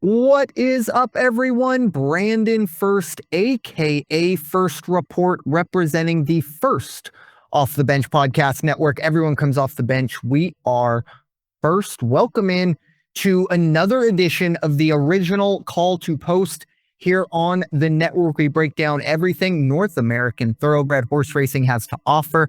What is up, everyone? Brandon Ferst, aka First Report, representing the First Off the Bench Podcast Network. Everyone comes off the bench. We are First. Welcome in to another edition of the original Call to Post here on the network. We break down everything North American thoroughbred horse racing has to offer.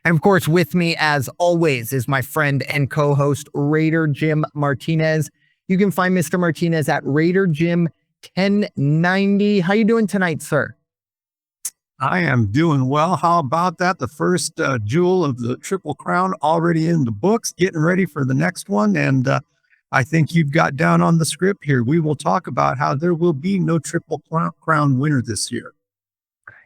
And of course, with me, as always, is my friend and co-host, Raider Jim Martinez. You can find Mr. Martinez at Raider Jim 1090. How you doing tonight, sir? I am doing well. How about that? The first jewel of the Triple Crown already in the books, getting ready for the next one. And I think you've got down on the script here. We will talk about how there will be no Triple Crown winner this year.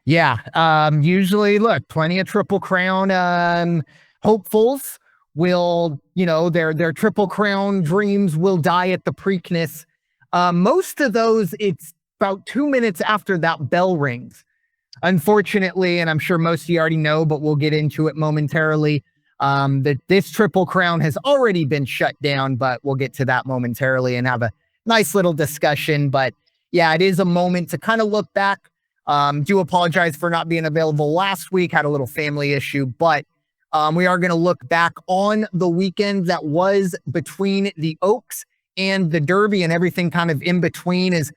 Yeah. Usually, look, plenty of Triple Crown hopefuls will, their Triple Crown dreams will die at the Preakness. Most of those, it's about 2 minutes after that bell rings. Unfortunately, and I'm sure most of you already know, but we'll get into it momentarily, that this Triple Crown has already been shut down, but we'll get to that momentarily and have a nice little discussion. But yeah, it is a moment to kind of look back. Do apologize for not being available last week, had a little family issue, but we are going to look back on the weekend that was between the Oaks and the Derby and everything kind of in between. As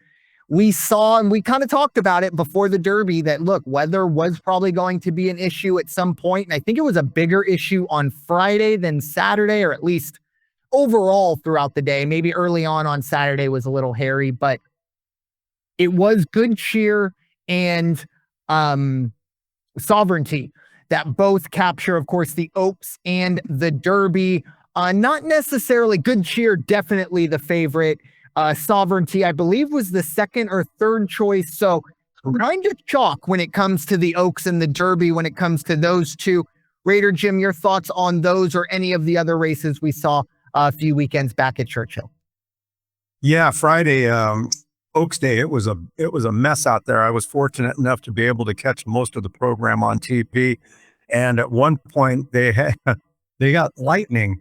we saw, and we kind of talked about it before the Derby, that look, weather was probably going to be an issue at some point. And I think it was a bigger issue on Friday than Saturday, or at least overall throughout the day. Maybe early on Saturday was a little hairy, but it was Good Cheer and Sovereignty that both capture, of course, the Oaks and the Derby. Not necessarily Good Cheer, definitely the favorite. Sovereignty, I believe, was the second or third choice. So kind of chalk when it comes to the Oaks and the Derby, when it comes to those two. Raider Jim, your thoughts on those or any of the other races we saw a few weekends back at Churchill? Yeah, Friday, Oaks Day, it was a mess out there. I was fortunate enough to be able to catch most of the program on TP. And at one point they got lightning.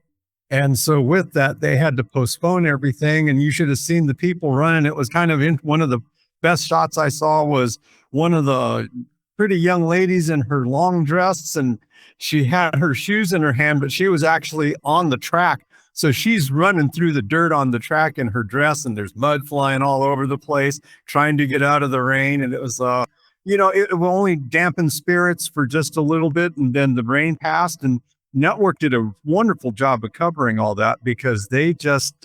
And so with that, they had to postpone everything. And you should have seen the people running. It was kind of one of the best shots I saw was one of the pretty young ladies in her long dress, and she had her shoes in her hand, but she was actually on the track. So she's running through the dirt on the track in her dress, and there's mud flying all over the place, trying to get out of the rain. And it was, it will only dampen spirits for just a little bit. And then the rain passed, and Network did a wonderful job of covering all that, because they just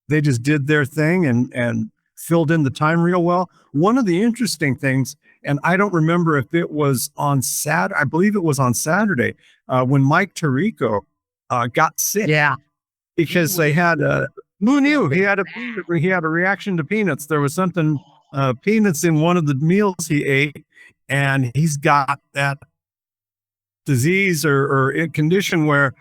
did their thing and filled in the time real well. One of the interesting things, and I don't remember if it was on Saturday, I believe it was on Saturday, when Mike Tirico got sick. Yeah. Because they had who knew he had a reaction to peanuts. There was something peanuts in one of the meals he ate, and he's got that disease or condition where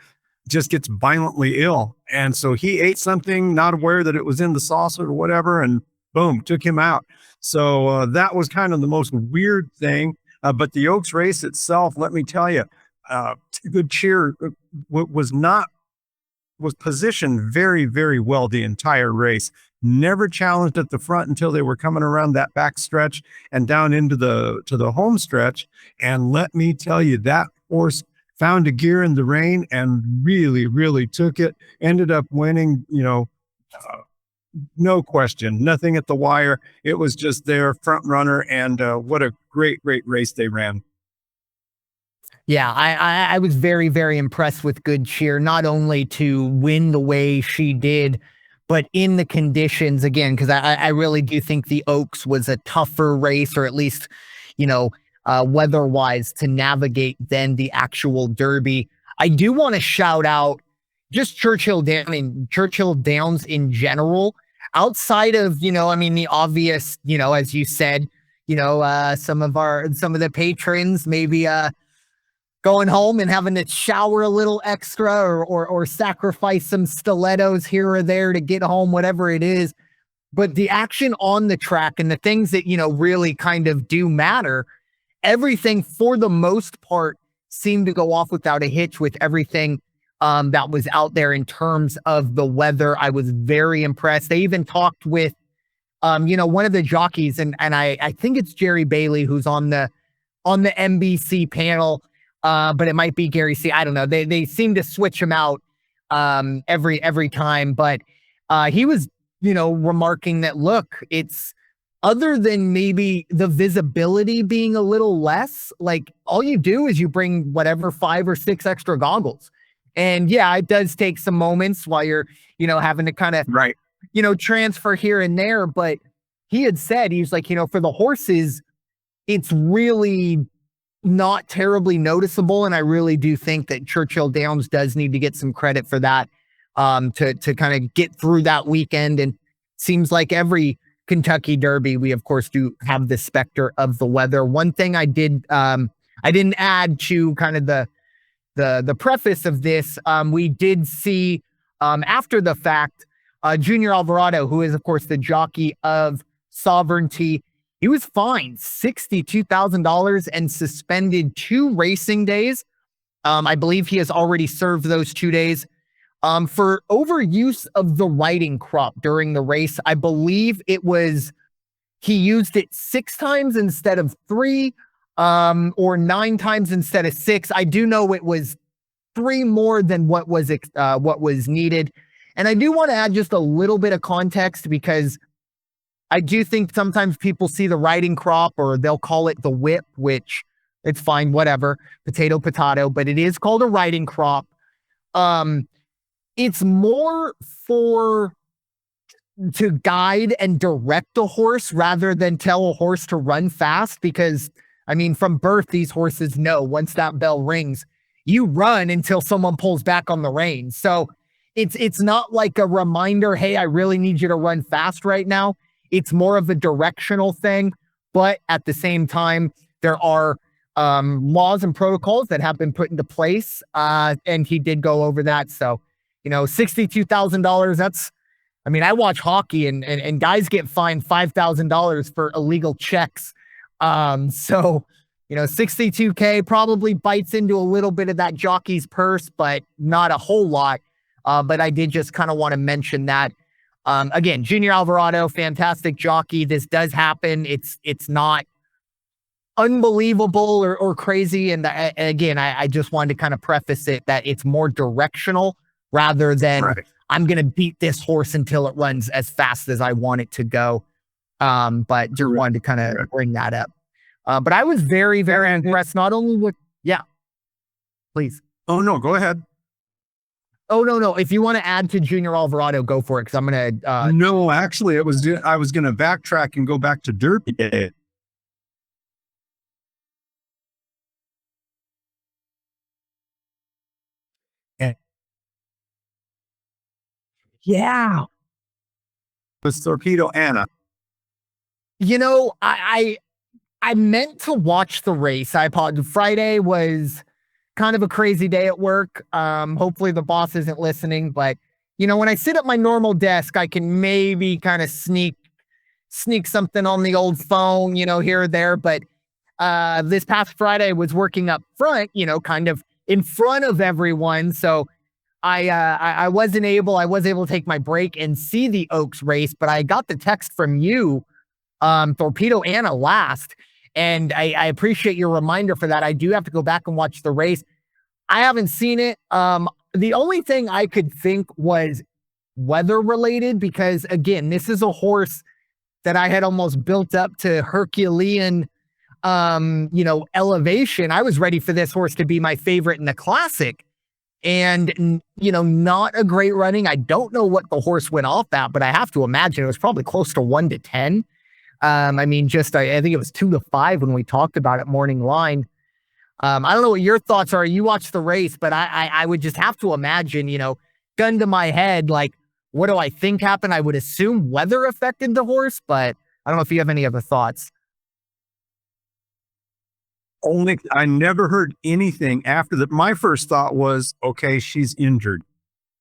just gets violently ill. And so he ate something, not aware that it was in the sauce or whatever, and boom, took him out. So that was kind of the most weird thing. But the Oaks race itself, let me tell you, Good Cheer was positioned very, very well the entire race. Never challenged at the front until they were coming around that back stretch and down into the home stretch. And let me tell you, that horse found a gear in the rain and really, really took it. Ended up winning, no question, nothing at the wire. It was just their front runner, and what a great, great race they ran. Yeah, I was very, very impressed with Good Cheer, not only to win the way she did, but in the conditions again, because I really do think the Oaks was a tougher race, or at least, weather-wise, to navigate than the actual Derby. I do want to shout out just Churchill Downs in general, outside of, the obvious, as you said, some of the patrons maybe going home and having to shower a little extra or sacrifice some stilettos here or there to get home, whatever it is. But the action on the track and the things that, really kind of do matter, everything for the most part seemed to go off without a hitch with everything that was out there in terms of the weather. I was very impressed. They even talked with One of the jockeys, and I think it's Jerry Bailey who's on the NBC panel, but it might be Gary C. I don't know. They seem to switch him out every time, but he was remarking that, look, it's other than maybe the visibility being a little less, like all you do is you bring whatever 5 or 6 extra goggles. And yeah, it does take some moments while you're, having to kind of, Right. transfer here and there. But he had said, he's like, for the horses, it's really not terribly noticeable. And I really do think that Churchill Downs does need to get some credit for that, to kind of get through that weekend. And seems like every Kentucky Derby, we of course do have the specter of the weather. One thing I didn't add to kind of the preface of this, we did see after the fact, Junior Alvarado, who is of course the jockey of Sovereignty, he was fined $62,000 and suspended 2 racing days. I believe he has already served those 2 days. For overuse of the riding crop during the race. I believe he used it 6 times instead of 3, or 9 times instead of 6. I do know it was 3 more than what was needed. And I do want to add just a little bit of context, because I do think sometimes people see the riding crop, or they'll call it the whip, which it's fine, whatever, potato, but it is called a riding crop. It's more to guide and direct a horse rather than tell a horse to run fast, because from birth, these horses know once that bell rings, you run until someone pulls back on the reins. So it's not like a reminder, hey, I really need you to run fast right now. It's more of a directional thing. But at the same time, there are laws and protocols that have been put into place. And he did go over that. So, $62,000, that's, I watch hockey and guys get fined $5,000 for illegal checks. So, 62K probably bites into a little bit of that jockey's purse, but not a whole lot. But I did just kind of want to mention that. Again, Junior Alvarado, fantastic jockey. This does happen. It's not unbelievable or crazy. And again, I just wanted to kind of preface it that it's more directional rather than I'm going to beat this horse until it runs as fast as I want it to go. But just wanted to kind of bring that up. But I was very, very impressed, not only with, please. Oh, no, go ahead. Oh, no. If you want to add to Junior Alvarado, go for it. Cause I'm going to, no, actually I was going to backtrack and go back to Derby Day. Yeah. It was Torpedo Anna. I meant to watch the race. I apologize. Friday was kind of a crazy day at work. Hopefully the boss isn't listening, but when I sit at my normal desk, I can maybe kind of sneak something on the old phone, here or there. But this past Friday I was working up front, kind of in front of everyone. So I was able to take my break and see the Oaks race, but I got the text from you, Torpedo Anna last. And I appreciate your reminder for that. I do have to go back and watch the race. I haven't seen it. The only thing I could think was weather related, because again, this is a horse that I had almost built up to Herculean, elevation. I was ready for this horse to be my favorite in the classic. And, not a great running. I don't know what the horse went off at, but I have to imagine it was probably close to 1 to 10. I think it was 2 to 5 when we talked about it morning line. I don't know what your thoughts are. You watched the race, but I would just have to imagine, gun to my head, like, what do I think happened? I would assume weather affected the horse, but I don't know if you have any other thoughts. I never heard anything after that. My first thought was, okay, she's injured.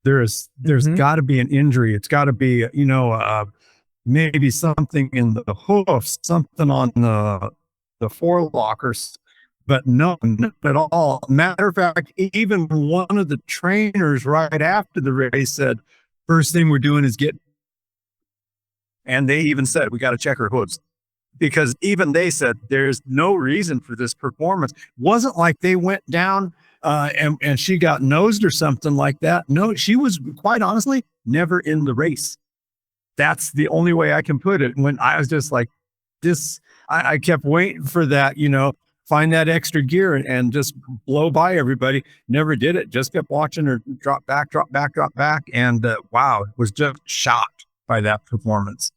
There's got to be an injury. It's got to be, maybe something in the hoof, something on the forelockers, but no, not at all. Matter of fact, even one of the trainers right after the race said, first thing we're doing is get And they even said, we got to check her hooves, because even they said there's no reason for this performance. Wasn't like they went down and she got nosed or something like that. No, she was, quite honestly, never in the race. That's the only way I can put it. When I was just like this, I kept waiting for that, find that extra gear and just blow by everybody. Never did it. Just kept watching her drop back. And wow, was just shocked by that performance.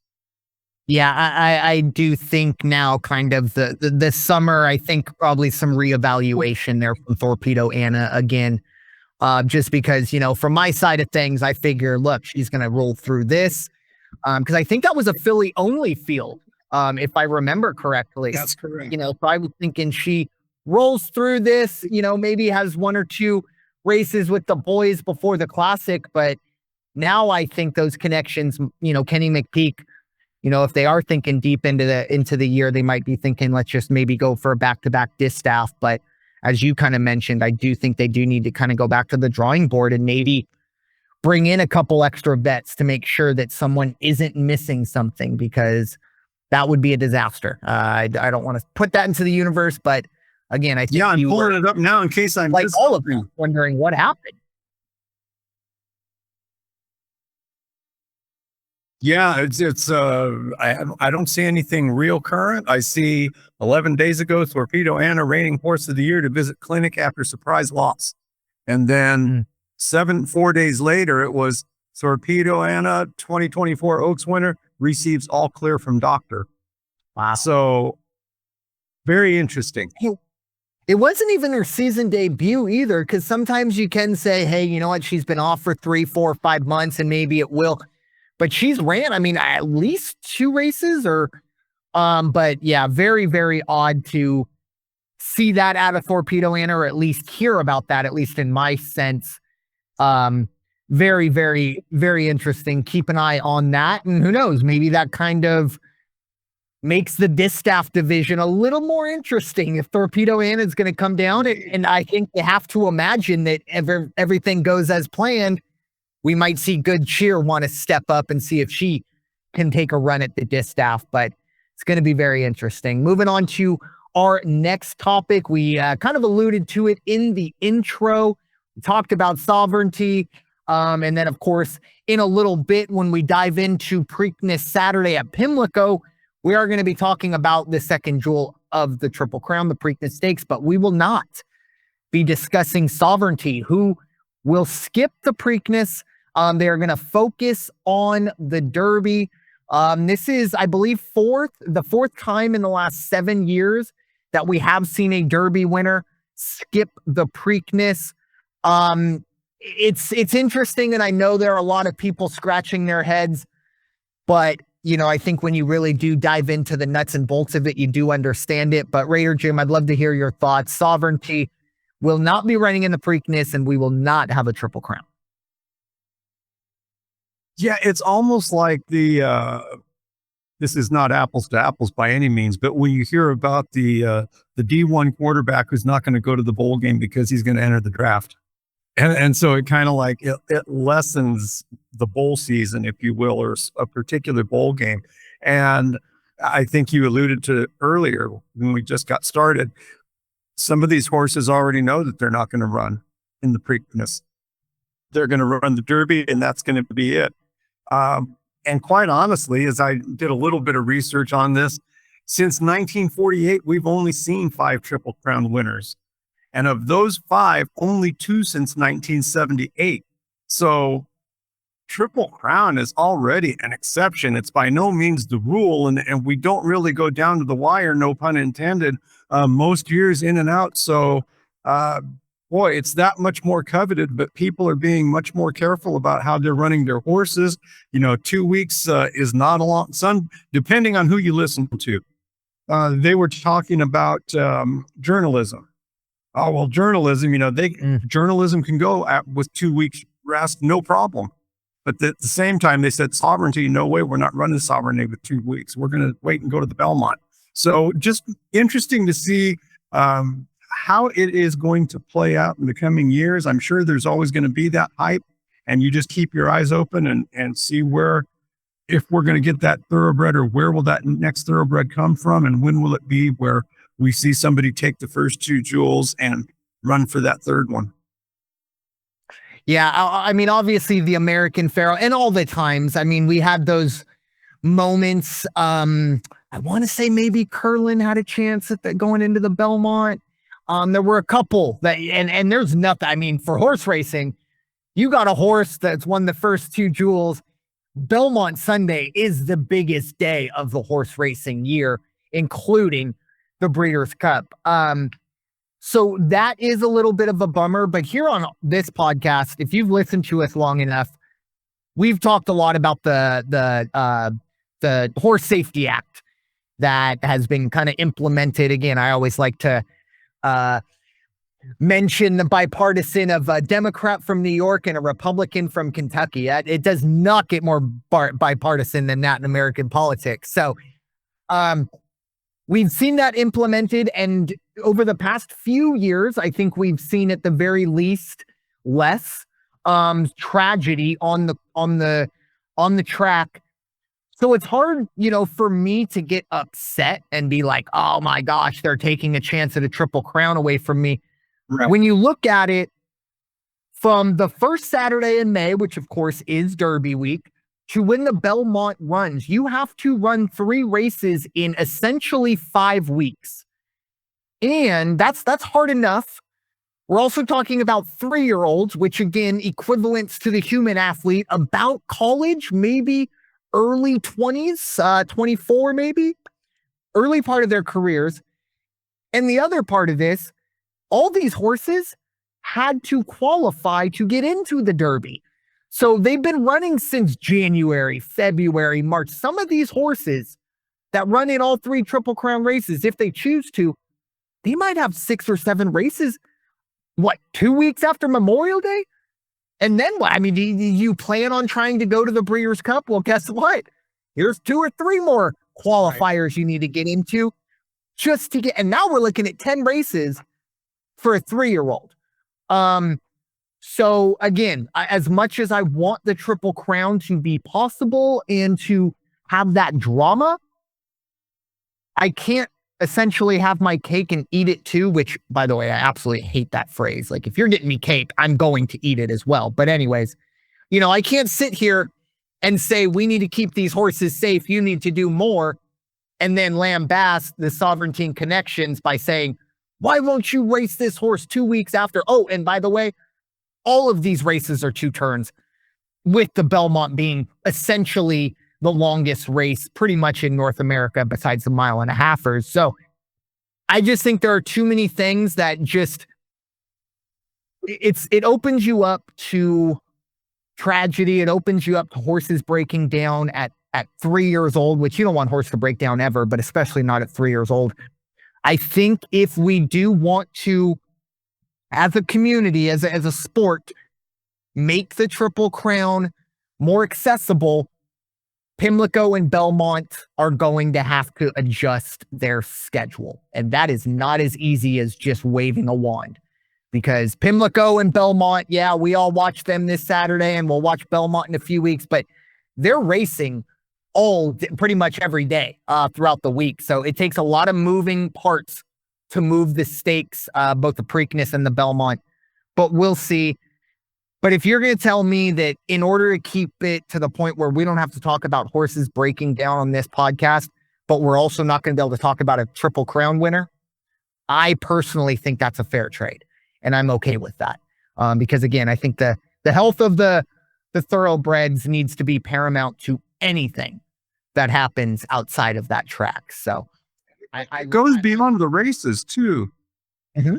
Yeah, I do think now kind of the summer, I think probably some reevaluation there from Torpedo Anna again. Just because, from my side of things, I figure, look, she's going to roll through this. Because I think that was a Philly only field, if I remember correctly. That's correct. So I was thinking she rolls through this, maybe has one or two races with the boys before the classic. But now I think those connections, Kenny McPeak, if they are thinking deep into the year, they might be thinking, let's just maybe go for a back-to-back distaff. But as you kind of mentioned, I do think they do need to kind of go back to the drawing board and maybe bring in a couple extra vets to make sure that someone isn't missing something, because that would be a disaster. I don't want to put that into the universe, but again, I think I'm pulling it up now in case I'm like all of them wondering what happened. Yeah, it's I don't see anything real current. I see 11 days ago, Torpedo Anna reigning horse of the year to visit clinic after surprise loss. And then 4 days later, it was Torpedo Anna, 2024 Oaks winner, receives all clear from doctor. Wow. So very interesting. It wasn't even her season debut either, because sometimes you can say, hey, you know what, she's been off for 3, 4, 5 months and maybe it will. But she's ran, at least 2 races but yeah, very, very odd to see that out of Torpedo Anna, or at least hear about that, at least in my sense. Very, very, very interesting. Keep an eye on that. And who knows, maybe that kind of makes the distaff division a little more interesting if Torpedo Anna is going to come down. And I think you have to imagine that everything goes as planned. We might see Good Cheer want to step up and see if she can take a run at the distaff, but it's going to be very interesting. Moving on to our next topic. We kind of alluded to it in the intro. We talked about sovereignty. And then, of course, in a little bit, when we dive into Preakness Saturday at Pimlico, we are going to be talking about the second jewel of the Triple Crown, the Preakness Stakes, but we will not be discussing sovereignty, who will skip the Preakness. They are going to focus on the Derby. This is, I believe, the fourth time in the last 7 years that we have seen a Derby winner skip the Preakness. It's interesting, and I know there are a lot of people scratching their heads, but I think when you really do dive into the nuts and bolts of it, you do understand it. But Raider Jim, I'd love to hear your thoughts. Sovereignty will not be running in the Preakness, and we will not have a Triple Crown. Yeah, it's almost like this is not apples to apples by any means, but when you hear about the D1 quarterback who's not going to go to the bowl game because he's going to enter the draft. And so it kind of like it lessens the bowl season, if you will, or a particular bowl game. And I think you alluded to it earlier when we just got started. Some of these horses already know that they're not going to run in the Preakness. They're going to run the Derby, and that's going to be it. And quite honestly, as I did a little bit of research on this, since 1948, we've only seen 5 Triple Crown winners. And of those 5, only 2 since 1978. So Triple Crown is already an exception. It's by no means the rule. And we don't really go down to the wire, no pun intended, most years in and out. So, boy, it's that much more coveted, but people are being much more careful about how they're running their horses. 2 weeks is not a long, depending on who you listen to. They were talking about journalism. Oh, well, journalism, journalism can go with 2 weeks rest, no problem. But at the same time, they said sovereignty, no way, we're not running sovereignty with 2 weeks. We're going to wait and go to the Belmont. So just interesting to see how it is going to play out in the coming years. I'm sure there's always going to be that hype, and you just keep your eyes open and see where if we're going to get that thoroughbred, or where will that next thoroughbred come from, and when will it be where we see somebody take the first 2 jewels and run for that third one? Yeah, I mean, obviously the American Pharoah, and all the times. I mean, we had those moments. I want to say maybe Curlin had a chance at going into the Belmont. There were a couple that, and there's nothing. I mean, for horse racing, you got a horse that's won the first 2 jewels. Belmont Sunday is the biggest day of the horse racing year, including the Breeders' Cup. So that is a little bit of a bummer. But here on this podcast, if you've listened to us long enough, we've talked a lot about the Horse Safety Act that has been kind of implemented. Again, I always like to mention the bipartisan of a Democrat from New York and a Republican from Kentucky. It does not get more bipartisan than that in American politics. So we've seen that implemented, and over the past few years, I think we've seen at the very least less tragedy on the track. So it's hard, for me to get upset and be like, oh my gosh, they're taking a chance at a Triple Crown away from me. Right. When you look at it from the first Saturday in May, which of course is Derby week, to when the Belmont runs, you have to run 3 races in essentially 5 weeks. And that's hard enough. We're also talking about 3-year-olds, which again, equivalents to the human athlete, about college, maybe early 20s, 24 maybe, early part of their careers. And the other part of this, all these horses had to qualify to get into the Derby. So they've been running since January, February, March. Some of these horses that run in all 3 Triple Crown races, if they choose to, they might have 6 or 7 races, 2 weeks after Memorial Day? And then what? I mean, do you plan on trying to go to the Breeders' Cup? Well, guess what? Here's 2 or 3 more qualifiers you need to get into just to get. And now we're looking at 10 races for a 3-year-old. So again, as much as I want the Triple Crown to be possible and to have that drama, I can't essentially have my cake and eat it too, which, by the way, I absolutely hate that phrase. Like, if you're getting me cake, I'm going to eat it as well. But anyways, I can't sit here and say, we need to keep these horses safe, you need to do more, and then lambaste the Sovereignty and Connections by saying, why won't you race this horse 2 weeks after? Oh, and by the way, all of these races are 2 turns, with the Belmont being essentially the longest race pretty much in North America besides the 1.5-milers. So I just think there are too many things that just, it opens you up to tragedy. It opens you up to horses breaking down at 3 years old, which you don't want horse to break down ever, but especially not at 3 years old. I think if we do want to, as a community, as a sport, make the Triple Crown more accessible, Pimlico and Belmont are going to have to adjust their schedule. And that is not as easy as just waving a wand. Because Pimlico and Belmont, yeah, we all watch them this Saturday, and we'll watch Belmont in a few weeks, but they're racing pretty much every day throughout the week. So it takes a lot of moving parts to move the stakes, both the Preakness and the Belmont. But we'll see. But if you're going to tell me that in order to keep it to the point where we don't have to talk about horses breaking down on this podcast, but we're also not going to be able to talk about a Triple Crown winner, I personally think that's a fair trade. And I'm okay with that. Because again, I think the health of the thoroughbreds needs to be paramount to anything that happens outside of that track. So it goes beyond the races too. Mm-hmm.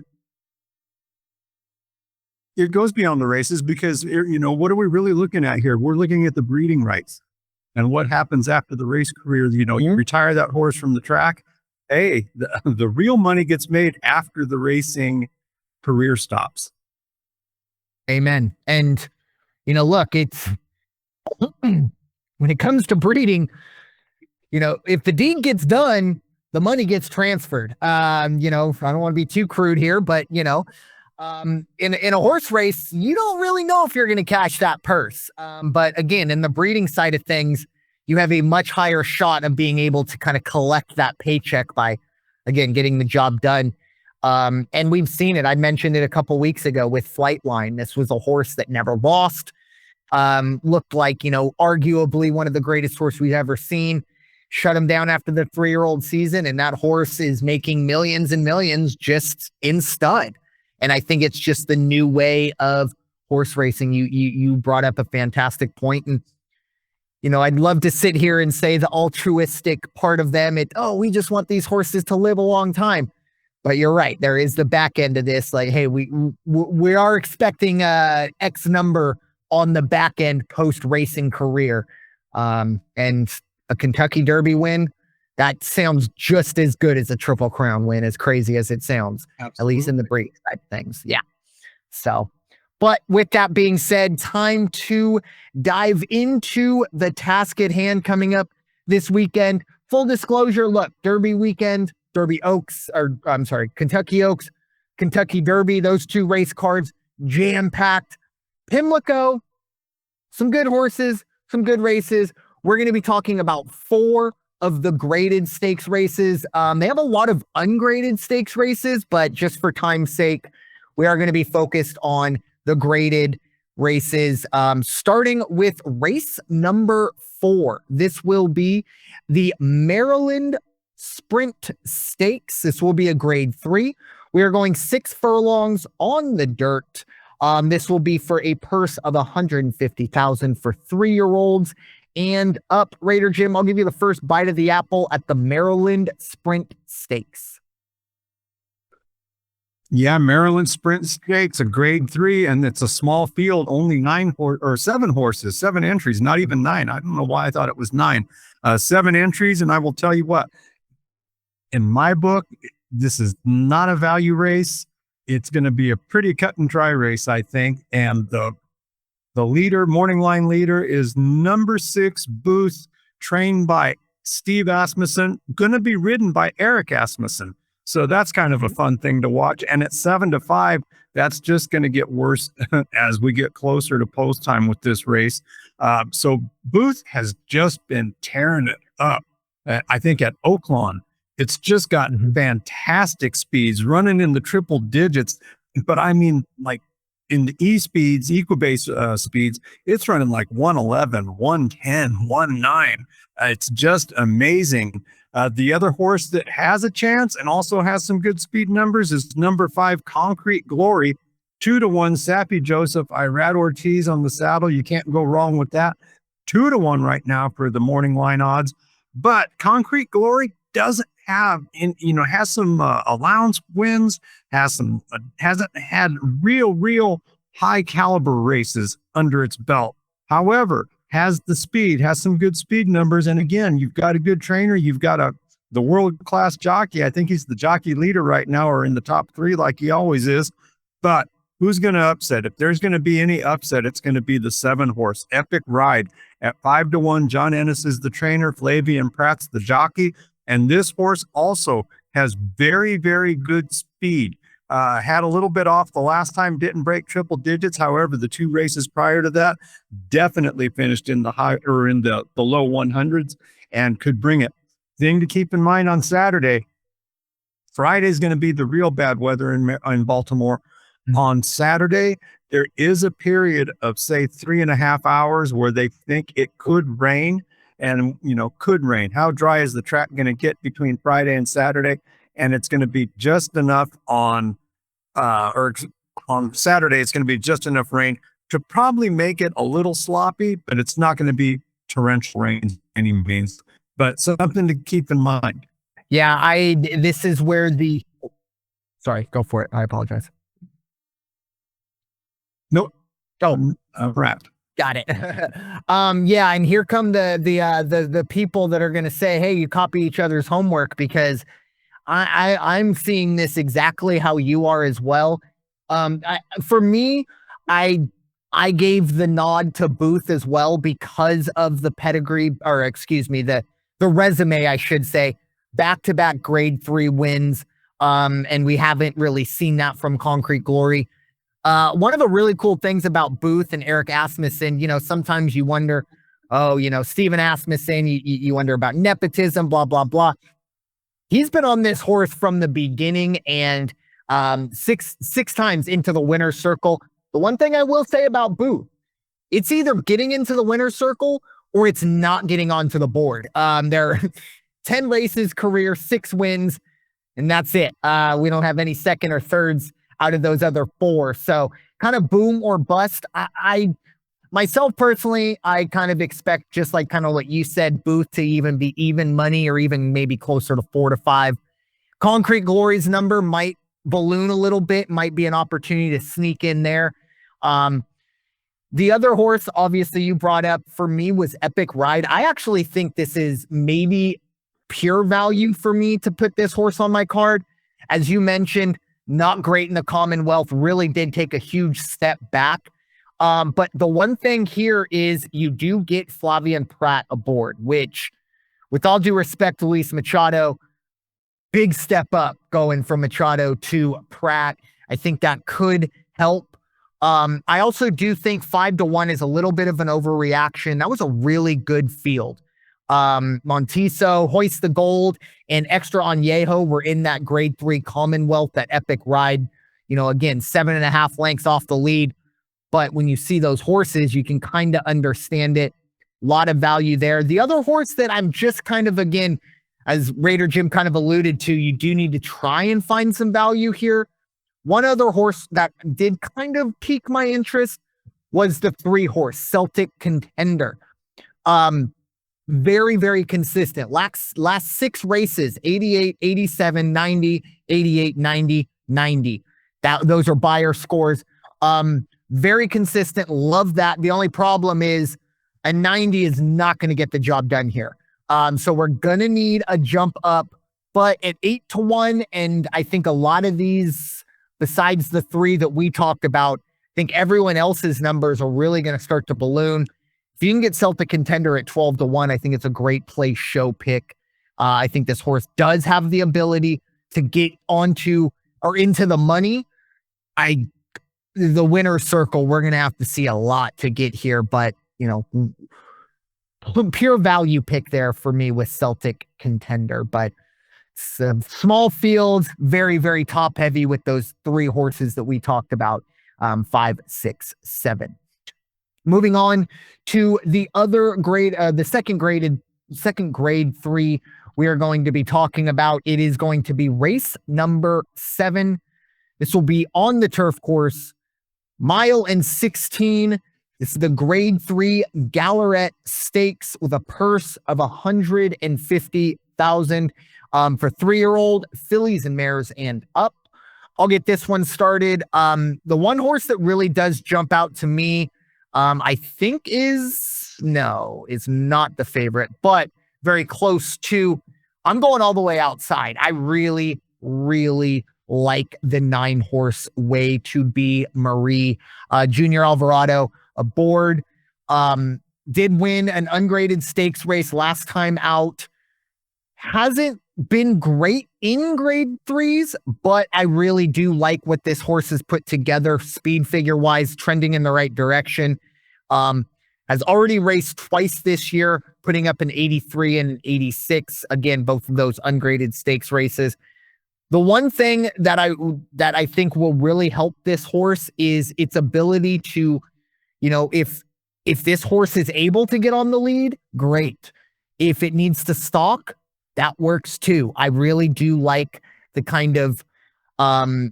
It goes beyond the races because, what are we really looking at here? We're looking at the breeding rights and what happens after the race career. You retire that horse from the track. Hey, the real money gets made after the racing career stops. Amen. And, look, it's when it comes to breeding, if the deed gets done, the money gets transferred. I don't want to be too crude here, but, in a horse race, you don't really know if you're going to cash that purse. But again, in the breeding side of things, you have a much higher shot of being able to kind of collect that paycheck by, again, getting the job done. And we've seen it. I mentioned it a couple weeks ago with Flightline. This was a horse that never lost. Looked like, arguably one of the greatest horses we've ever seen. Shut him down after the 3-year-old season, and that horse is making millions and millions just in stud. And I think it's just the new way of horse racing. You brought up a fantastic point, and I'd love to sit here and say the altruistic part of them. We just want these horses to live a long time. But you're right. There is the back end of this. Like, hey, we are expecting X number on the back end post racing career, and a Kentucky Derby win. That sounds just as good as a Triple Crown win, as crazy as it sounds. Absolutely. At least in the breed type things. Yeah. So, but with that being said, time to dive into the task at hand coming up this weekend. Full disclosure, look, Derby weekend, Kentucky Oaks, Kentucky Derby, those 2 race cards, jam-packed. Pimlico, some good horses, some good races. We're going to be talking about 4 of the graded stakes races. They have a lot of ungraded stakes races, but just for time's sake, we are going to be focused on the graded races, starting with race number 4. This will be the Maryland Sprint Stakes. This will be a grade 3. We are going 6 furlongs on the dirt. This will be for a purse of $150,000 for 3-year-olds and up. Raider Jim, I'll give you the first bite of the apple at the Maryland Sprint Stakes. Yeah, Maryland Sprint Stakes, a grade 3, and it's a small field, only 7 horses, 7 entries, not even 9. I don't know why I thought it was 9. 7 entries, and I will tell you what, in my book, this is not a value race. It's going to be a pretty cut and dry race, I think. And the leader, morning line leader, is number 6, Booth, trained by Steve Asmussen, going to be ridden by Eric Asmussen. So that's kind of a fun thing to watch. And at 7-5, that's just going to get worse as we get closer to post time with this race. So Booth has just been tearing it up. I think at Oaklawn, it's just got fantastic speeds, running in the triple digits. But I mean, like in the E-speeds, Equibase speeds, it's running like 111, 110, 19. It's just amazing. The other horse that has a chance and also has some good speed numbers is number 5, Concrete Glory. 2-1, Sappy Joseph, Irad Ortiz on the saddle. You can't go wrong with that. 2-1 right now for the morning line odds. But Concrete Glory doesn't have, has some allowance wins, hasn't had real high caliber races under its belt. However, has the speed, has some good speed numbers. And again, you've got a good trainer. You've got the world-class jockey. I think he's the jockey leader right now, or in the top 3 like he always is. But who's going to upset? If there's going to be any upset, it's going to be the 7 horse, Epic Ride. At 5-1, John Ennis is the trainer, Flavian Pratt's the jockey. And this horse also has very, very good speed. Had a little bit off the last time, didn't break triple digits. However, the 2 races prior to that definitely finished in the high or in the low 100s and could bring it. Thing to keep in mind on Saturday, Friday is going to be the real bad weather in Baltimore. On Saturday, there is a period of, say, 3.5 hours where they think it could rain. And, could rain. How dry is the track going to get between Friday and Saturday? And it's going to be just enough on Saturday, it's going to be just enough rain to probably make it a little sloppy, but it's not going to be torrential rain by any means. But something to keep in mind. Yeah, this is where sorry, go for it. I apologize. Nope. Oh, wrapped. Got it. Yeah, and here come the people that are going to say, "Hey, you copy each other's homework," because I'm seeing this exactly how you are as well. For me, I gave the nod to Booth as well because of the pedigree, or excuse me, the resume, I should say, back-to-back grade 3 wins. And we haven't really seen that from Concrete Glory. One of the really cool things about Booth and Eric Asmussen, sometimes you wonder, oh, Stephen Asmussen, you wonder about nepotism, blah, blah, blah. He's been on this horse from the beginning and six times into the winner's circle. The one thing I will say about Booth, it's either getting into the winner's circle or it's not getting onto the board. There are 10 races, career, 6 wins, and that's it. We don't have any second or thirds out of those other 4. So kind of boom or bust. I myself personally, I kind of expect, just like kind of what you said, Booth to even be even money or even maybe closer to 4 to 5. Concrete Glory's number might balloon a little bit, might be an opportunity to sneak in there. The other horse, obviously, you brought up for me was Epic Ride. I actually think this is maybe pure value for me to put this horse on my card. As you mentioned, not great in the Commonwealth, really did take a huge step back. But the one thing here is you do get Flavien Prat aboard, which, with all due respect to Luis Machado, big step up going from Machado to Prat. I think that could help. I also do think 5-1 is a little bit of an overreaction. That was a really good field. Montiso, Hoist the Gold, and Extra Añejo were in that grade 3 Commonwealth, that Epic Ride, again, 7.5 lengths off the lead. But when you see those horses, you can kind of understand it. A lot of value there. The other horse that I'm just kind of, again, as Raider Jim kind of alluded to, you do need to try and find some value here. One other horse that did kind of pique my interest was the 3-horse Celtic Contender. Very, very consistent. Last 6 races, 88, 87, 90, 88, 90, 90. Those are buyer scores. Very consistent. Love that. The only problem is a 90 is not going to get the job done here. So we're going to need a jump up, but at 8-1, and I think a lot of these, besides the 3 that we talked about, I think everyone else's numbers are really going to start to balloon. If you can get Celtic Contender at 12-1, I think it's a great play show pick. I think this horse does have the ability to get onto or into the money. The winner's circle, we're going to have to see a lot to get here, but, pure value pick there for me with Celtic Contender. But some small fields, very, very top heavy with those 3 horses that we talked about, 5, 6, 7. Moving on to the other grade, the second grade 3 we are going to be talking about. It is going to be race number 7. This will be on the turf course, 1.16 miles. This is the grade 3 Gallaret Stakes with a purse of $150,000 for 3-year-old fillies and mares and up. I'll get this one started. The one horse that really does jump out to me, I think is not the favorite, but very close to. I'm going all the way outside. I really, really like the 9-horse Way to Be Marie. Junior Alvarado aboard. Did win an ungraded stakes race last time out. Hasn't been great in grade 3s, but I really do like what this horse has put together, speed figure wise, trending in the right direction. Has already raced twice this year, putting up an 83 and an 86. Again, both of those ungraded stakes races. The one thing that I think will really help this horse is its ability to, if this horse is able to get on the lead, great. If it needs to stalk, that works too. I really do like the kind of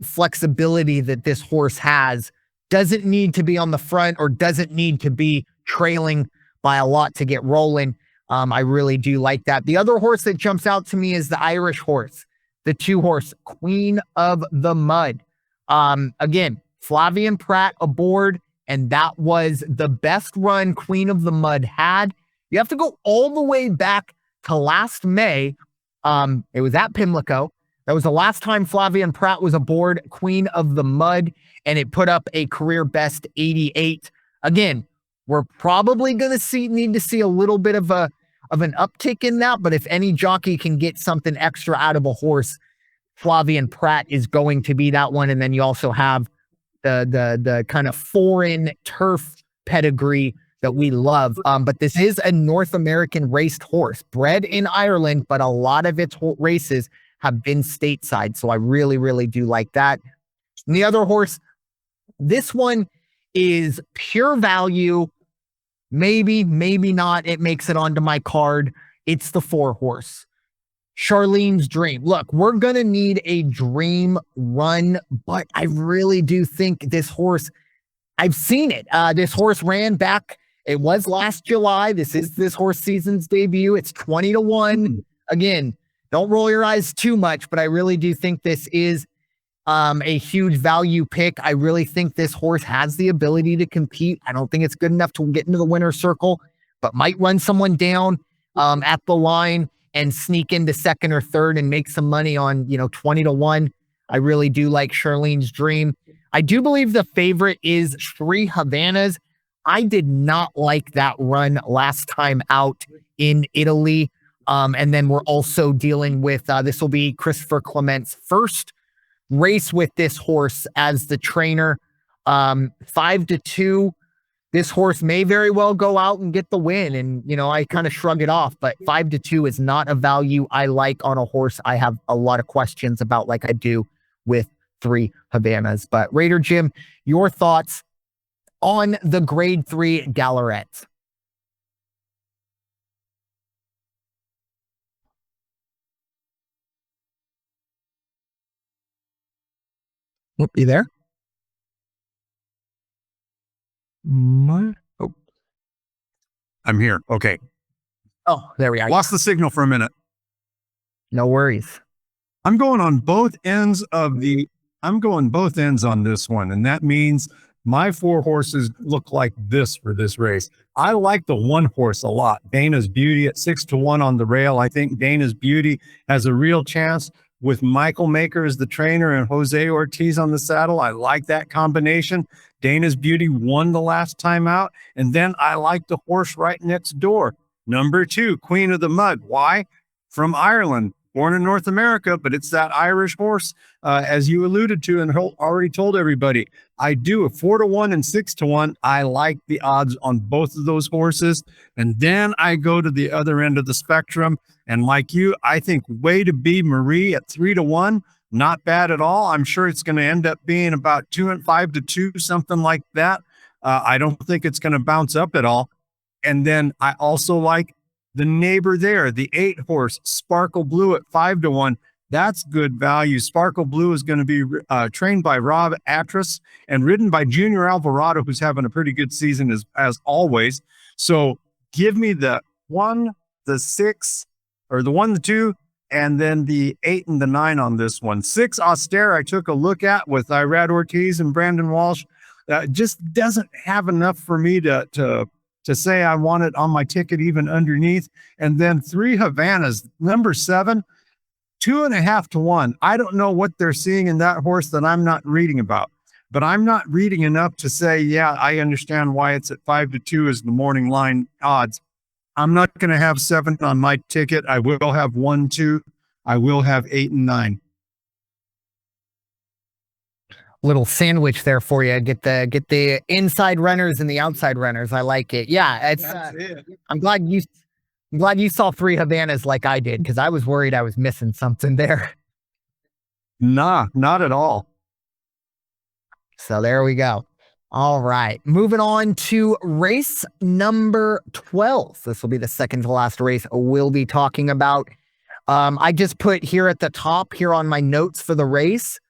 flexibility that this horse has. Doesn't need to be on the front or doesn't need to be trailing by a lot to get rolling. I really do like that. The other horse that jumps out to me is the Irish horse, the 2-horse Queen of the Mud. Again, Flavien Prat aboard, and that was the best run Queen of the Mud had. You have to go all the way back to last May. It was at Pimlico. That was the last time Flavien Prat was aboard Queen of the Mud, and it put up a career best 88. Again, we're probably going to need to see a little bit of an uptick in that, but if any jockey can get something extra out of a horse, Flavien Prat is going to be that one. And then you also have the kind of foreign turf pedigree that we love. But this is a North American raced horse, bred in Ireland, but a lot of its races have been stateside. So I really, really do like that. And the other horse, this one is pure value. Maybe, maybe not. It makes it onto my card. It's the 4 horse. Charlene's Dream. Look, we're going to need a dream run, but I really do think this horse, I've seen it. This horse ran back. It was last July. This is this horse season's debut. It's 20-1. Again, don't roll your eyes too much, but I really do think this is a huge value pick. I really think this horse has the ability to compete. I don't think it's good enough to get into the winner's circle, but might run someone down at the line and sneak into second or third and make some money on, 20-1. I really do like Charlene's Dream. I do believe the favorite is 3 Havanas. I did not like that run last time out in Italy. And then we're also dealing with, this will be Christopher Clement's first race with this horse as the trainer. 5-2. This horse may very well go out and get the win. And, I kind of shrug it off, but 5-2 is not a value I like on a horse I have a lot of questions about, like I do with 3 Havanas. But Raider Jim, your thoughts on the grade 3 Gallarette? You there? Oh, I'm here. Okay. Oh, there we are. Lost the signal for a minute. No worries. I'm going both ends on this one. And that means my 4 horses look like this for this race. I like the 1 horse a lot. Dana's Beauty at 6-1 on the rail. I think Dana's Beauty has a real chance with Michael Maker as the trainer and Jose Ortiz on the saddle. I like that combination. Dana's Beauty won the last time out. And then I like the horse right next door. Number 2, Queen of the Mud. Why? From Ireland, born in North America, but it's that Irish horse, as you alluded to and already told everybody. I do a 4-1 and 6-1. I like the odds on both of those horses. And then I go to the other end of the spectrum. And like you, I think Way to Be Marie at 3-1, not bad at all. I'm sure it's going to end up being about 5-2, something like that. I don't think it's going to bounce up at all. And then I also like the neighbor there, the 8 horse Sparkle Blue at 5-1. That's good value. Sparkle Blue is going to be trained by Rob Atras and ridden by Junior Alvarado, who's having a pretty good season as always. So give me the 1, the 6, or the 1, the 2, and then the 8 and the 9 on this one. 6 Austere, I took a look at with Irad Ortiz and Brandon Walsh. Just doesn't have enough for me to say I want it on my ticket even underneath. And then 3 Havanas, number 7, 2.5-1. I don't know what they're seeing in that horse that I'm not reading about, but I'm not reading enough to say, yeah, I understand why it's at 5-2 as the morning line odds. I'm not going to have 7 on my ticket. I will have 1, 2. I will have 8 and 9. Little sandwich there for you. Get the inside runners and the outside runners. I like it. Yeah, it's. I'm glad you saw 3 Havanas like I did, because I was worried I was missing something there. Nah, not at all. So there we go. All right, moving on to race number 12. This will be the second to last race we'll be talking about. I just put here at the top here on my notes for the race,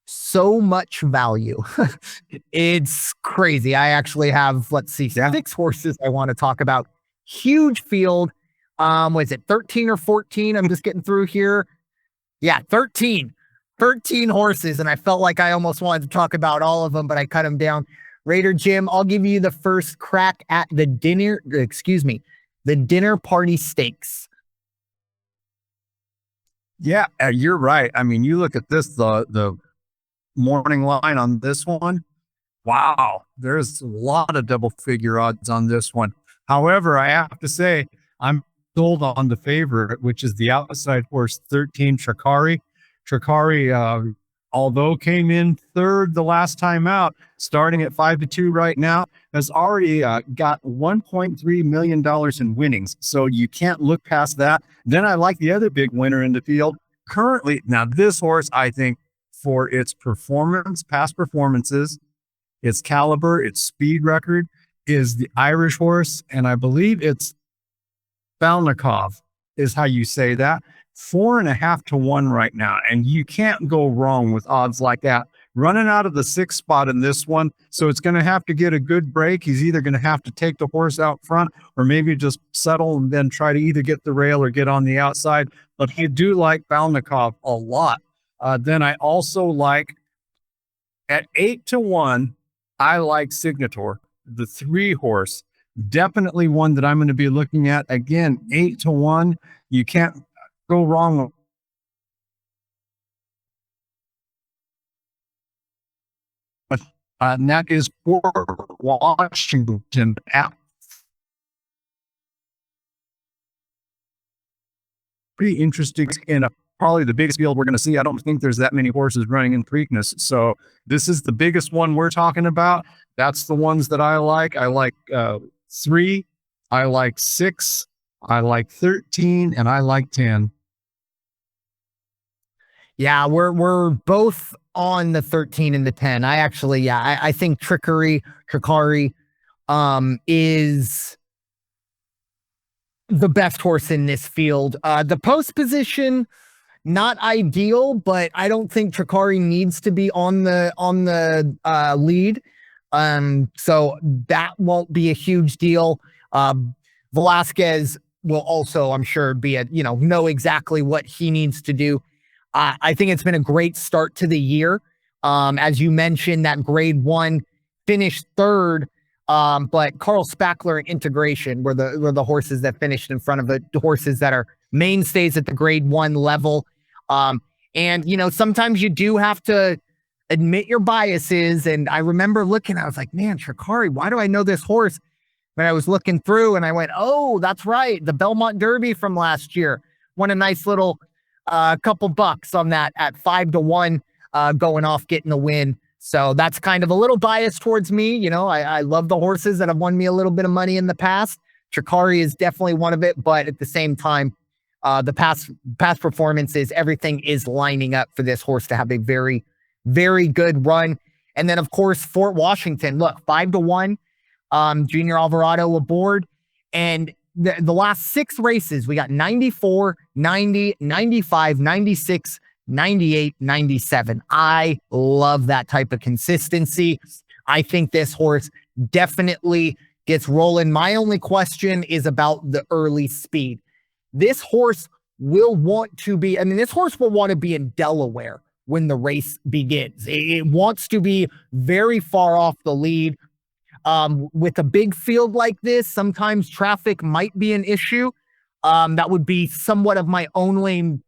so much value. It's crazy. I actually have, 6 horses I want to talk about. Huge field. Was it 13 or 14? I'm just getting through here. Yeah, 13 horses. And I felt like I almost wanted to talk about all of them, but I cut them down. Raider Jim, I'll give you the first crack at the dinner party stakes. Yeah, you're right. I mean, you look at this, the morning line on this one. Wow, there's a lot of double figure odds on this one. However, I have to say, I'm sold on the favorite, which is the outside horse 13 Trakari. Trakari although came in third the last time out, starting at 5-2 right now, has already got $1.3 million in winnings. So you can't look past that. Then I like the other big winner in the field currently. Now, this horse, I think, for its performance, past performances, its caliber, its speed record, is the Irish horse. And I believe it's Balnikov is how you say that. 4.5 to 1 right now. And you can't go wrong with odds like that. Running out of the 6th spot in this one. So it's going to have to get a good break. He's either going to have to take the horse out front or maybe just settle and then try to either get the rail or get on the outside. But I do like Balnikov a lot. Then I also like at 8 to 1, I like Signator, the 3 horse. Definitely one that I'm going to be looking at. Again, 8 to 1. You can't go wrong. And that is for Washington. Pretty interesting and probably the biggest field we're going to see. I don't think there's that many horses running in Preakness. So this is the biggest one we're talking about. That's the ones that I like. I like 3, I like 6, I like 13, and I like 10. Yeah, we're both on the 13 and the 10. I actually, I think Trickery is the best horse in this field. The post position, not ideal, but I don't think Trickery needs to be on the lead. So that won't be a huge deal. Velasquez will also, I'm sure, know exactly what he needs to do. I think it's been a great start to the year. As you mentioned, that grade 1 finished 3rd, but Carl Spackler and Integration were the horses that finished in front of the horses that are mainstays at the grade 1 level. And sometimes you do have to admit your biases. And I remember looking, I was like, man, Trickery, why do I know this horse? But I was looking through and I went, oh, that's right. The Belmont Derby from last year. Won a nice little couple bucks on that at 5 to 1, going off, getting the win. So that's kind of a little biased towards me. I love the horses that have won me a little bit of money in the past. Trickery is definitely one of it, but at the same time, the past performances, everything is lining up for this horse to have a very, very good run. And then, of course, Fort Washington, look, 5 to 1, Junior Alvarado aboard. And the last 6 races, we got 94, 90, 95, 96, 98, 97. I love that type of consistency. I think this horse definitely gets rolling. My only question is about the early speed. This horse will want to be in Delaware when the race begins. It wants to be very far off the lead. With a big field like this, sometimes traffic might be an issue. That would be somewhat of my only,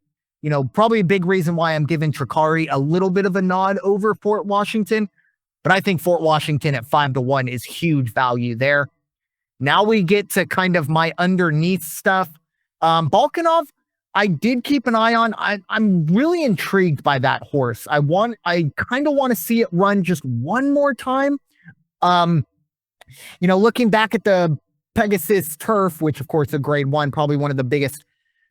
probably a big reason why I'm giving Trickery a little bit of a nod over Fort Washington. But I think Fort Washington at 5 to 1 is huge value there. Now we get to kind of my underneath stuff. Balkanov, I did keep an eye on. I'm really intrigued by that horse. I kind of want to see it run just one more time. Looking back at the Pegasus Turf, which of course is a grade 1, probably one of the biggest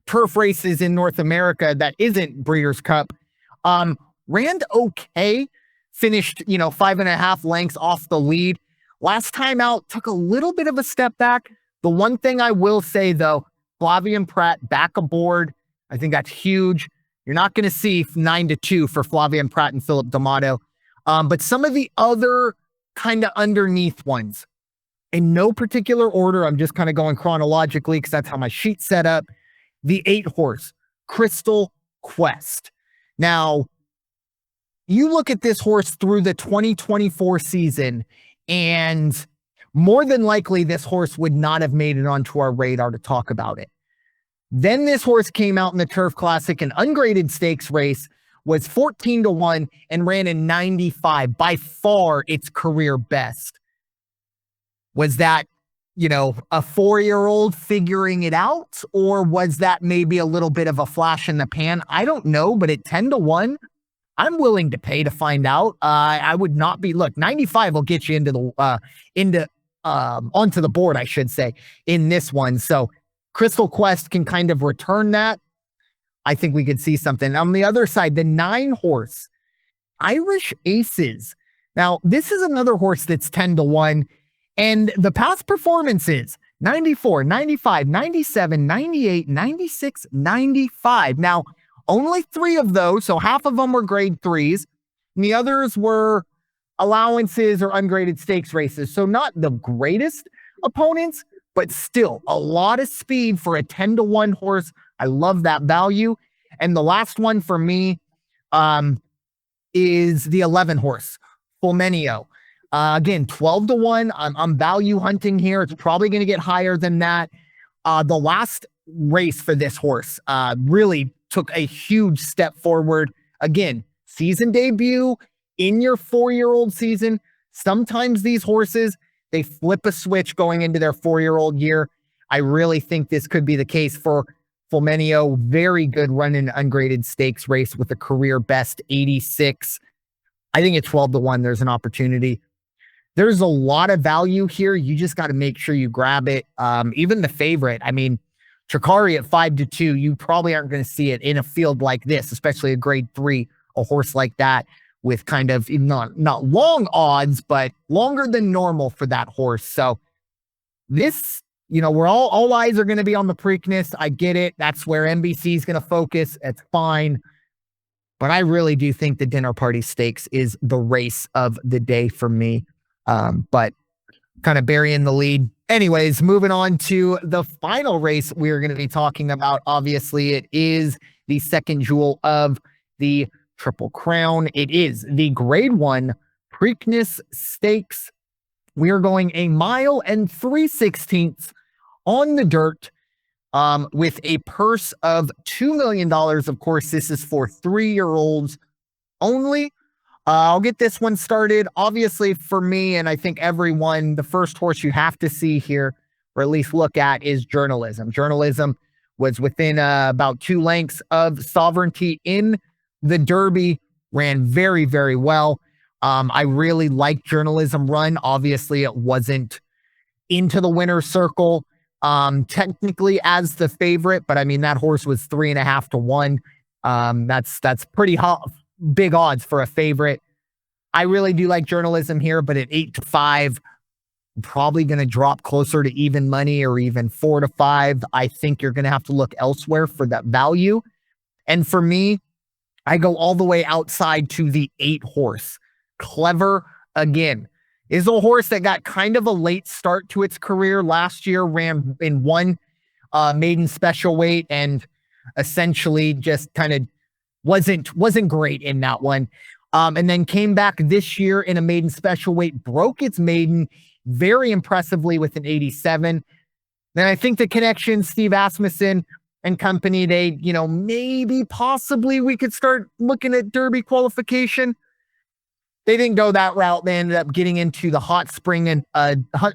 turf races in North America that isn't Breeders' Cup, ran okay, finished, 5.5 lengths off the lead. Last time out, took a little bit of a step back. The one thing I will say, though, Flavien Prat back aboard. I think that's huge. You're not going to see 9 to 2 for Flavien Prat and Philip D'Amato. But some of the other kind of underneath ones, in no particular order, I'm just kind of going chronologically because that's how my sheet's set up. The 8 horse, Crystal Quest. Now, you look at this horse through the 2024 season, and more than likely, this horse would not have made it onto our radar to talk about it. Then this horse came out in the Turf Classic, an ungraded stakes race, was 14 to 1 and ran in 95, by far its career best. Was that, a 4-year-old figuring it out? Or was that maybe a little bit of a flash in the pan? I don't know, but at 10 to 1, I'm willing to pay to find out. I would not be. Look, 95 will get you into onto the board, I should say, in this one. So Crystal Quest can kind of return that. I think we could see something. On the other side, the 9 horse Irish Aces. Now, this is another horse that's 10-1, and the past performances 94, 95, 97, 98, 96, 95. Now, only 3 of those, so half of them were grade 3s, and the others were allowances or ungraded stakes races. So not the greatest opponents, but still a lot of speed for a 10-1 horse. I love that value. And the last one for me is the 11 horse, Fulmenio. Again, 12-1. I'm value hunting here. It's probably going to get higher than that. The last race for this horse really took a huge step forward. Again, season debut in your 4-year-old season. Sometimes these horses, they flip a switch going into their 4-year-old year. I really think this could be the case for Fulmenio. Very good run in ungraded stakes race with a career best 86. I think at 12-1, there's an opportunity. There's a lot of value here. You just got to make sure you grab it. Even the favorite, I mean, Chikari at 5-2, you probably aren't going to see it in a field like this, especially a grade 3, a horse like that with kind of not long odds, but longer than normal for that horse. So this, we're all eyes are going to be on the Preakness. I get it. That's where NBC is going to focus. It's fine. But I really do think the Dinner Party Stakes is the race of the day for me. But kind of burying the lead. Anyways, moving on to the final race we're going to be talking about. Obviously, it is the second jewel of the Triple Crown. It is the grade 1 Preakness Stakes. We are going 1 mile and 3/16 on the dirt with a purse of $2 million. Of course, this is for 3-year-olds only. I'll get this one started. Obviously, for me, and I think everyone, the first horse you have to see here, or at least look at, is Journalism. Journalism was within about 2 lengths of Sovereignty in the Derby, ran very, very well. I really like Journalism run. Obviously, it wasn't into the winner's circle technically as the favorite, but I mean, that horse was 3.5-1. That's pretty big odds for a favorite. I really do like Journalism here, but at 8-5, probably going to drop closer to even money or even 4-5. I think you're going to have to look elsewhere for that value. And for me, I go all the way outside to the 8 horse. Clever Again is a horse that got kind of a late start to its career last year, ran in 1 maiden special weight, and essentially just kind of wasn't great in that one. And then came back this year in a maiden special weight, broke its maiden very impressively with an 87. Then I think the connection, Steve Asmussen and company, they, maybe possibly we could start looking at Derby qualification. They didn't go that route. They ended up getting into the Hot Spring and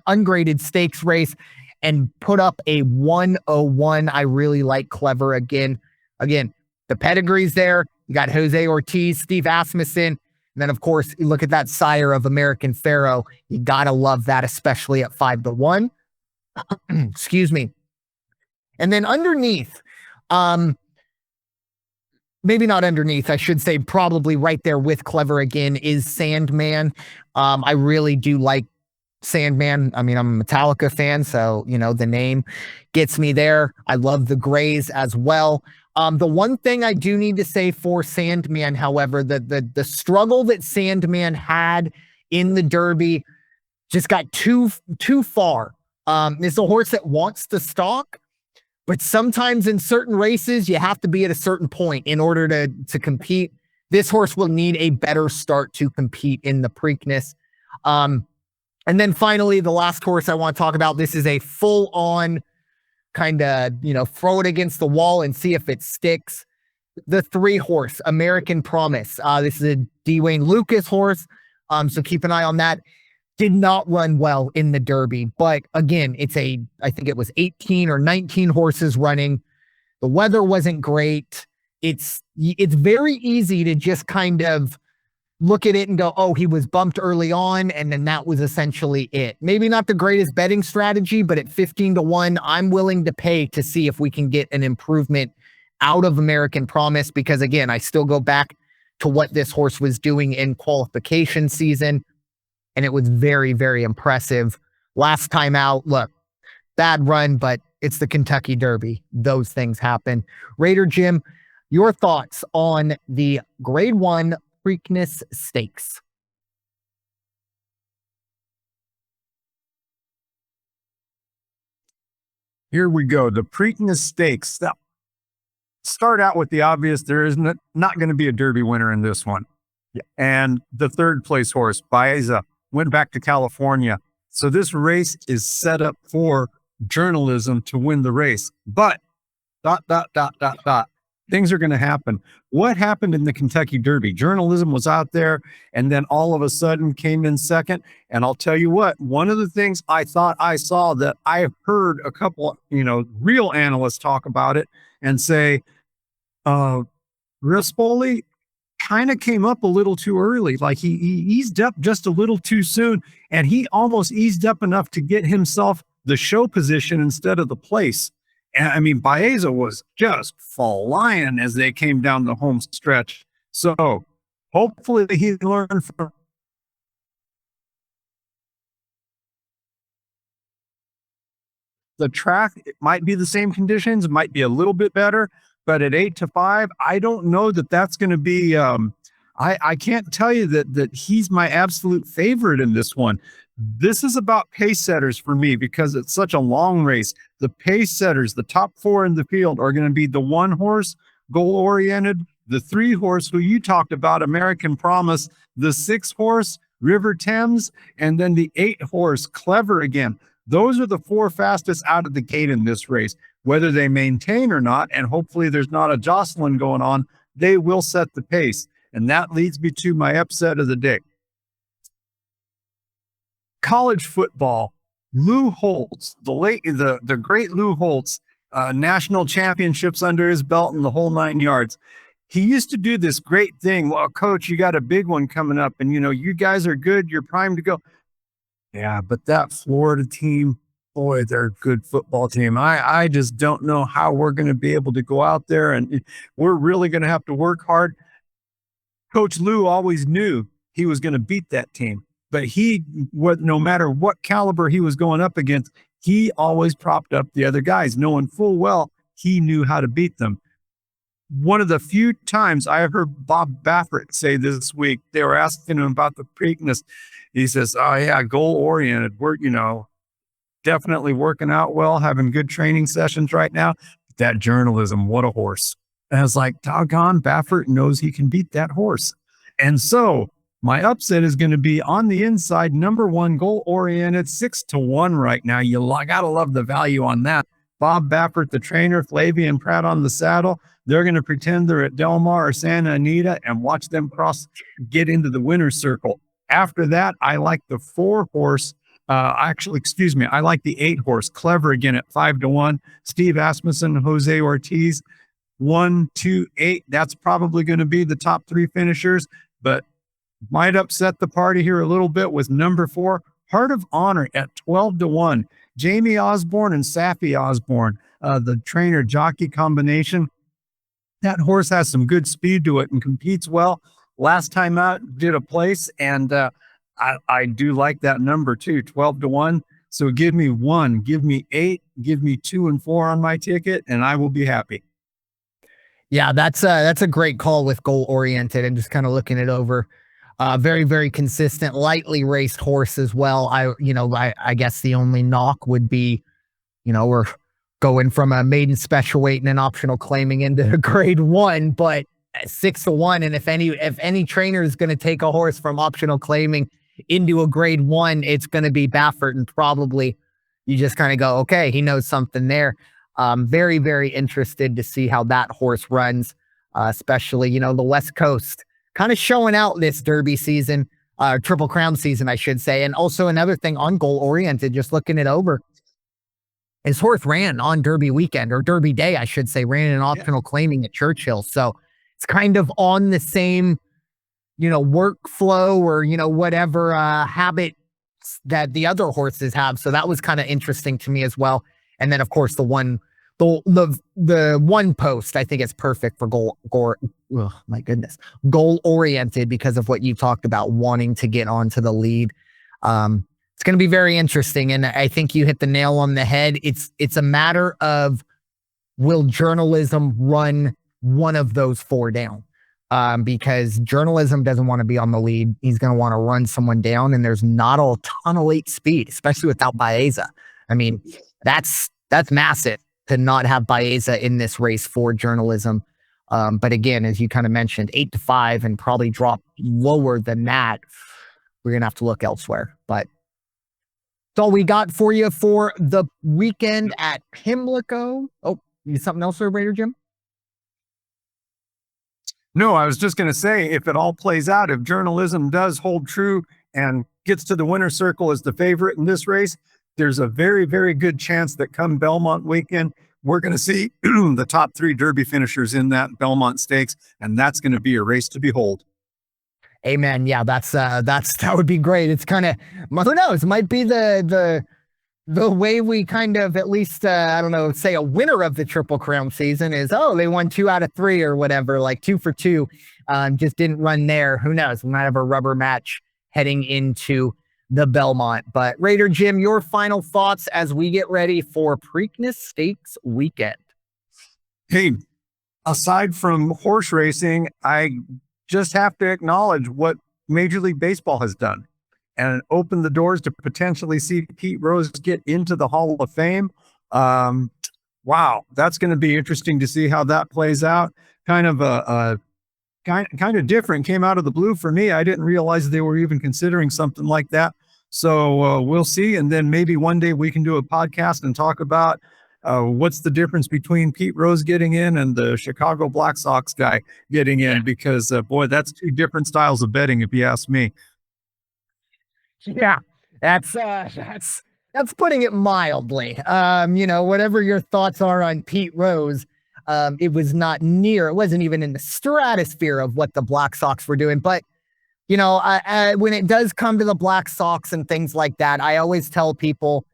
ungraded stakes race and put up a 101. I really like Clever Again, the pedigree's there. You got Jose Ortiz, Steve Asmussen. And then, of course, you look at that sire of American Pharaoh. You got to love that, especially at 5-1. Excuse me. And then underneath, maybe not underneath, I should say probably right there with Clever Again, is Sandman. I really do like Sandman. I mean, I'm a Metallica fan, so, the name gets me there. I love the grays as well. The one thing I do need to say for Sandman, however, the struggle that Sandman had in the Derby just got too far. It's a horse that wants to stalk, but sometimes in certain races, you have to be at a certain point in order to compete. This horse will need a better start to compete in the Preakness. And then finally, the last horse I want to talk about, this is a full-on kind of, throw it against the wall and see if it sticks. The 3 horse, American Promise. This is a D. Wayne Lucas horse, so keep an eye on that. Did not run well in the Derby, but again, I think it was 18 or 19 horses running. The weather wasn't great. it's very easy to just kind of look at it and go, oh, he was bumped early on, and then that was essentially it. Maybe not the greatest betting strategy, but at 15-1, I'm willing to pay to see if we can get an improvement out of American Promise, because again, I still go back to what this horse was doing in qualification season, and it was very, very impressive. Last time out, look, bad run, but it's the Kentucky Derby. Those things happen. Raider Jim, your thoughts on the Grade 1 Preakness Stakes? Here we go. The Preakness Stakes. Now, start out with the obvious. There is not going to be a Derby winner in this one. Yeah. And the third place horse, Baeza, went back to California. So this race is set up for journalism to win the race. But things are going to happen. What happened in the Kentucky Derby? Journalism was out there and then all of a sudden came in second. And I'll tell you what, one of the things I thought I saw that I heard a couple, real analysts talk about it and say, Rispoli kind of came up a little too early. Like he eased up just a little too soon, and he almost eased up enough to get himself the show position instead of the place. And I mean, Baeza was just flying as they came down the home stretch. So hopefully he learned from the track. It might be the same conditions, it might be a little bit better, but at 8-5, I don't know that that's going to be. I can't tell you that he's my absolute favorite in this one. This is about pace setters for me because it's such a long race. The pace setters, the top four in the field, are going to be the 1 horse, Goal Oriented, the 3 horse, who you talked about, American Promise, the 6 horse, River Thames, and then the 8 horse, Clever Again. Those are the 4 fastest out of the gate in this race. Whether they maintain or not, and hopefully there's not a jostling going on, they will set the pace. And that leads me to my upset of the day. College football, Lou Holtz, the great Lou Holtz, national championships under his belt and the whole 9 yards. He used to do this great thing. Well, coach, you got a big one coming up, and you guys are good. You're primed to go. Yeah, but that Florida team, boy, they're a good football team. I just don't know how we're going to be able to go out there, and we're really going to have to work hard. Coach Lou always knew he was going to beat that team, but no matter what caliber he was going up against, he always propped up the other guys, knowing full well he knew how to beat them. One of the few times I heard Bob Baffert say this week, they were asking him about the Preakness. He says, oh yeah, goal oriented. We're, definitely working out well, having good training sessions right now. That journalism, what a horse. And I was like, doggone, Baffert knows he can beat that horse. And so my upset is going to be on the inside, number 1, Goal Oriented, 6-1 right now. You got to love the value on that. Bob Baffert, the trainer, Flavian Pratt on the saddle. They're going to pretend they're at Del Mar or Santa Anita and watch them get into the winner's circle. After that, I like the 4 horse. I like the 8 horse, Clever Again at 5-1. Steve Asmussen, Jose Ortiz, 1, 2, 8. That's probably going to be the top 3 finishers, but might upset the party here a little bit with number 4, Heart of Honor at 12-1. Jamie Osborne and Safi Osborne, the trainer jockey combination. That horse has some good speed to it and competes well. Last time out, did a place, and I do like that number too, 12-1. So give me 1, give me 8, give me 2 and 4 on my ticket, and I will be happy. Yeah, that's a great call with Goal Oriented and just kind of looking it over. Very, very consistent, lightly raced horse as well. I guess the only knock would be, we're going from a maiden special weight and an optional claiming into a Grade 1, but 6-1. And if any trainer is going to take a horse from optional claiming into a Grade 1, it's going to be Baffert, and probably you just kind of go, okay, he knows something there. Very, very interested to see how that horse runs, especially, the West Coast kind of showing out this Derby season, Triple Crown season, I should say. And also another thing on Goal Oriented, just looking it over, his horse ran on Derby weekend, or Derby day, I should say, ran an optional claiming at Churchill. So it's kind of on the same, workflow or, whatever habit that the other horses have. So that was kind of interesting to me as well. And then of course the one post, I think it's perfect for goal oriented because of what you talked about, wanting to get onto the lead. It's going to be very interesting. And I think you hit the nail on the head. It's a matter of, will journalism run one of those four down? Because journalism doesn't want to be on the lead. He's going to want to run someone down, and there's not a ton of late speed, especially without Baeza. I mean, that's massive to not have Baeza in this race for journalism. But again, as you kind of mentioned, 8-5 and probably drop lower than that. We're going to have to look elsewhere. But that's all we got for you for the weekend at Pimlico. Oh, you something else there, Raider Jim? No, I was just going to say, if it all plays out, if journalism does hold true and gets to the winner's circle as the favorite in this race, there's a very, very good chance that come Belmont weekend, we're going to see the top 3 Derby finishers in that Belmont Stakes, and that's going to be a race to behold. Amen. Yeah, that would be great. It's kind of, who knows, might be the way we kind of, at least, I don't know, say a winner of the Triple Crown season is, they won 2 out of 3 or whatever, like 2 for 2, just didn't run there. Who knows? We might have a rubber match heading into the Belmont. But Raider Jim, your final thoughts as we get ready for Preakness Stakes weekend. Hey, aside from horse racing, I just have to acknowledge what Major League Baseball has done and open the doors to potentially see Pete Rose get into the Hall of Fame. Wow, that's going to be interesting to see how that plays out. Kind of different, came out of the blue for me. I didn't realize they were even considering something like that. So we'll see. And then maybe one day we can do a podcast and talk about what's the difference between Pete Rose getting in and the Chicago Black Sox guy getting in, because boy, that's 2 different styles of betting, if you ask me. Yeah, that's putting it mildly. Whatever your thoughts are on Pete Rose, it wasn't even in the stratosphere of what the Black Sox were doing. But, when it does come to the Black Sox and things like that, I always tell people,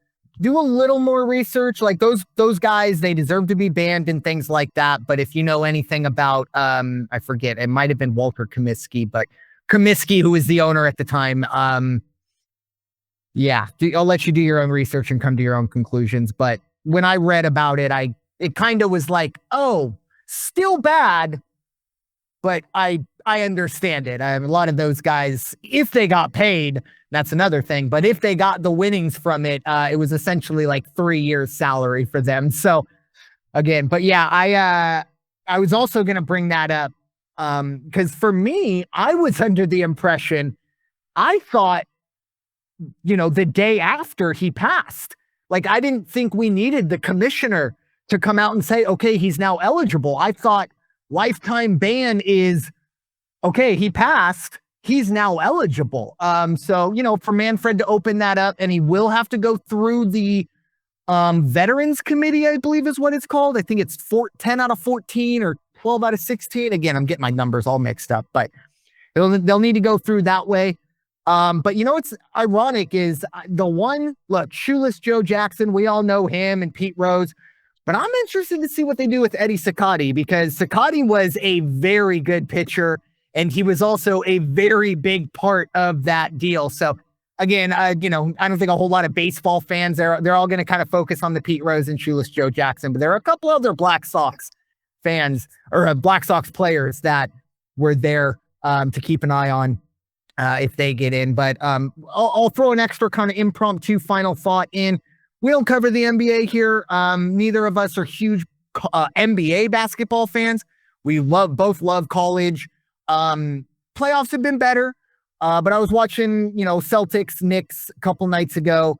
do a little more research. Like those guys, they deserve to be banned and things like that. But if you know anything about, I forget, it might have been Walter Comiskey, but Comiskey, who was the owner at the time, yeah, I'll let you do your own research and come to your own conclusions. But when I read about it, it kind of was like, oh, still bad, but I understand it. A lot of those guys, if they got paid, that's another thing. But if they got the winnings from it, it was essentially like 3 years salary for them. So again, but yeah, I was also going to bring that up because for me, I was under the impression, I thought, the day after he passed, like, I didn't think we needed the commissioner to come out and say, okay, he's now eligible. I thought lifetime ban is, okay, he passed, he's now eligible. So, for Manfred to open that up, and he will have to go through the Veterans Committee, I believe is what it's called. I think it's 10 out of 14 or 12 out of 16. Again, I'm getting my numbers all mixed up, but they'll need to go through that way. But what's ironic is Shoeless Joe Jackson, we all know him, and Pete Rose, but I'm interested to see what they do with Eddie Cicotti, because Cicotti was a very good pitcher, and he was also a very big part of that deal. So again, I don't think a whole lot of baseball fans, they're all going to kind of focus on the Pete Rose and Shoeless Joe Jackson, but there are a couple other Black Sox fans or Black Sox players that were there to keep an eye on if they get in. But I'll throw an extra kind of impromptu final thought in. We don't cover the NBA here. Neither of us are huge NBA basketball fans. We both love college. Playoffs have been better. But I was watching, Celtics, Knicks a couple nights ago.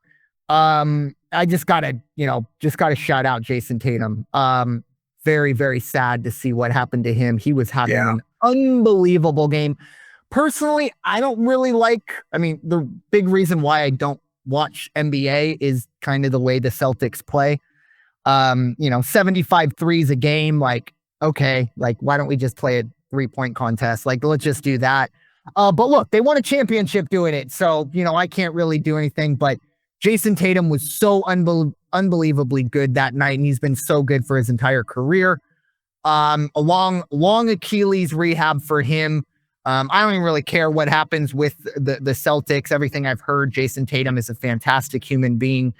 I just gotta shout out Jayson Tatum. Very, very sad to see what happened to him. He was having an unbelievable game. Personally, I don't really the big reason why I don't watch NBA is kind of the way the Celtics play. 75 threes a game. Like, okay, like, why don't we just play a 3-point contest? Like, let's just do that. But look, they won a championship doing it. So, I can't really do anything, but Jayson Tatum was so unbelievably good that night. And he's been so good for his entire career. A long Achilles rehab for him. I don't even really care what happens with the Celtics. Everything I've heard, Jayson Tatum is a fantastic human being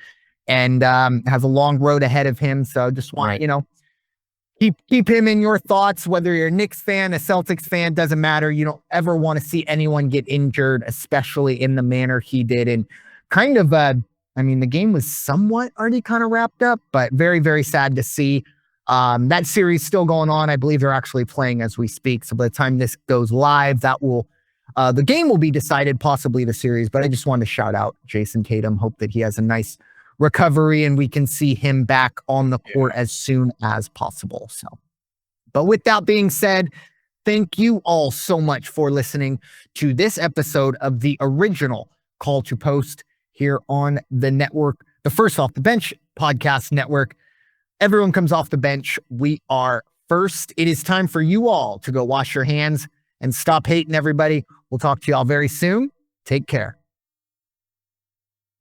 and has a long road ahead of him. So just want, keep him in your thoughts, whether you're a Knicks fan, a Celtics fan, doesn't matter. You don't ever want to see anyone get injured, especially in the manner he did. And kind of, the game was somewhat already kind of wrapped up, but very, very sad to see. That series still going on. I believe they're actually playing as we speak. So by the time this goes live, the game will be decided, possibly the series. But I just wanted to shout out Jayson Tatum. Hope that he has a nice recovery and we can see him back on the court as soon as possible. So, but with that being said, thank you all so much for listening to this episode of the original Call to Post here on the network, the First Off the Bench podcast network. Everyone comes off the bench. We are first. It is time for you all to go wash your hands and stop hating everybody. We'll talk to you all very soon. Take care.